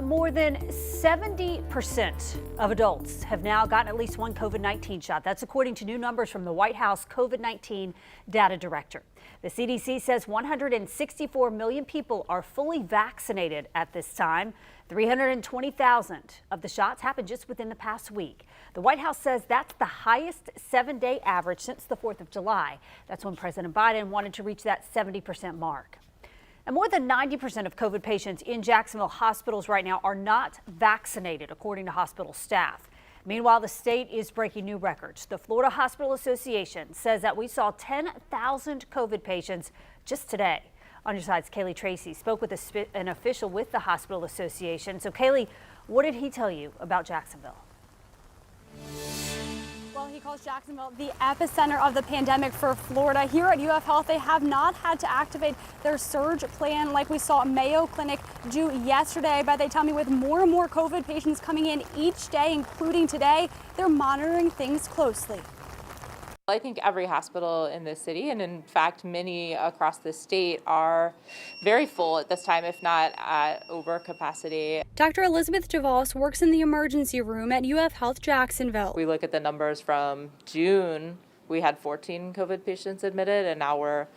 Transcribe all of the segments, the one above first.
More than 70% of adults have now gotten at least one COVID-19 shot. That's according to new numbers from the White House COVID-19 data director. The CDC says 164 million people are fully vaccinated at this time. 320,000 of the shots happened just within the past week. The White House says that's the highest 7-day average since the 4th of July. That's when President Biden wanted to reach that 70% mark. And more than 90% of COVID patients in Jacksonville hospitals right now are not vaccinated, according to hospital staff. Meanwhile, the state is breaking new records. The Florida Hospital Association says that we saw 10,000 COVID patients just today. On your side's Kaylee Tracy spoke with an official with the Hospital Association. So, Kaylee, what did he tell you about Jacksonville? Well, he calls Jacksonville the epicenter of the pandemic for Florida. Here at UF Health, they have not had to activate their surge plan like we saw Mayo Clinic do yesterday. But they tell me with more and more COVID patients coming in each day, including today, they're monitoring things closely. I think every hospital in the city, and in fact many across the state, are very full at this time, if not at over capacity. Dr. Elizabeth DeVos works in the emergency room at UF Health Jacksonville. We look at the numbers from June, we had 14 COVID patients admitted, and now we're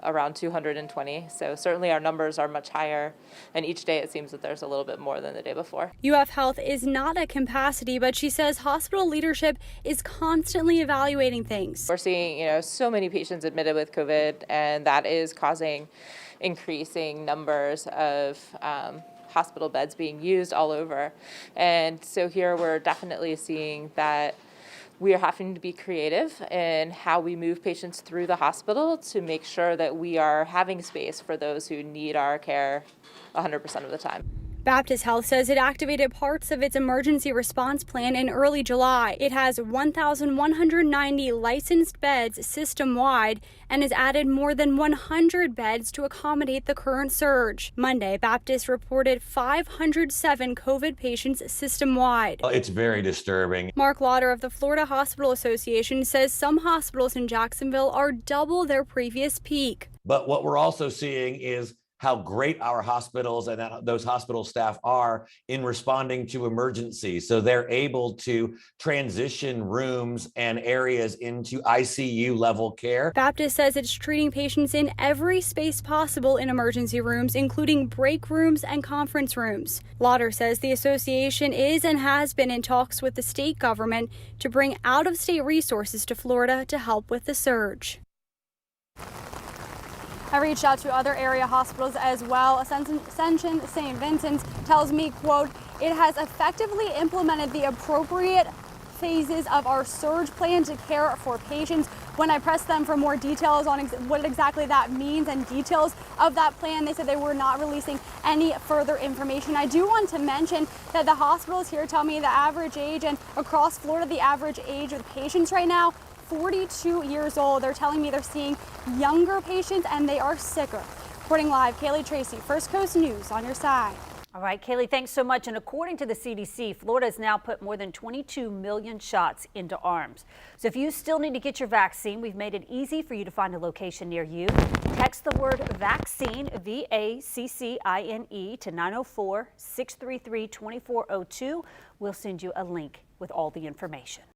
around 220. So certainly our numbers are much higher, and each day it seems that there's a little bit more than the day before. UF Health is not at capacity, but she says hospital leadership is constantly evaluating things. We're seeing, so many patients admitted with COVID, and that is causing increasing numbers of hospital beds being used all over. And so here we're definitely seeing that we are having to be creative in how we move patients through the hospital to make sure that we are having space for those who need our care 100% of the time. Baptist Health says it activated parts of its emergency response plan in early July. It has 1,190 licensed beds system-wide and has added more than 100 beds to accommodate the current surge. Monday, Baptist reported 507 COVID patients system-wide. It's very disturbing. Mark Lauder of the Florida Hospital Association says some hospitals in Jacksonville are double their previous peak. But what we're also seeing is how great our hospitals and those hospital staff are in responding to emergencies. So they're able to transition rooms and areas into ICU level care. Baptist says it's treating patients in every space possible in emergency rooms, including break rooms and conference rooms. Lauder says the association is and has been in talks with the state government to bring out-of-state resources to Florida to help with the surge. I reached out to other area hospitals as well. Ascension St. Vincent's tells me, quote, it has effectively implemented the appropriate phases of our surge plan to care for patients. When I pressed them for more details on what exactly that means and details of that plan, they said they were not releasing any further information. I do want to mention that the hospitals here tell me the average age, and across Florida, the average age of patients right now, 42 years old. They're telling me they're seeing younger patients and they are sicker. Reporting live, Kaylee Tracy, First Coast News, on your side. All right, Kaylee, thanks so much. And according to the CDC, Florida has now put more than 22 million shots into arms. So if you still need to get your vaccine, we've made it easy for you to find a location near you. Text the word vaccine, VACCINE, to 904-633-2402. We'll send you a link with all the information.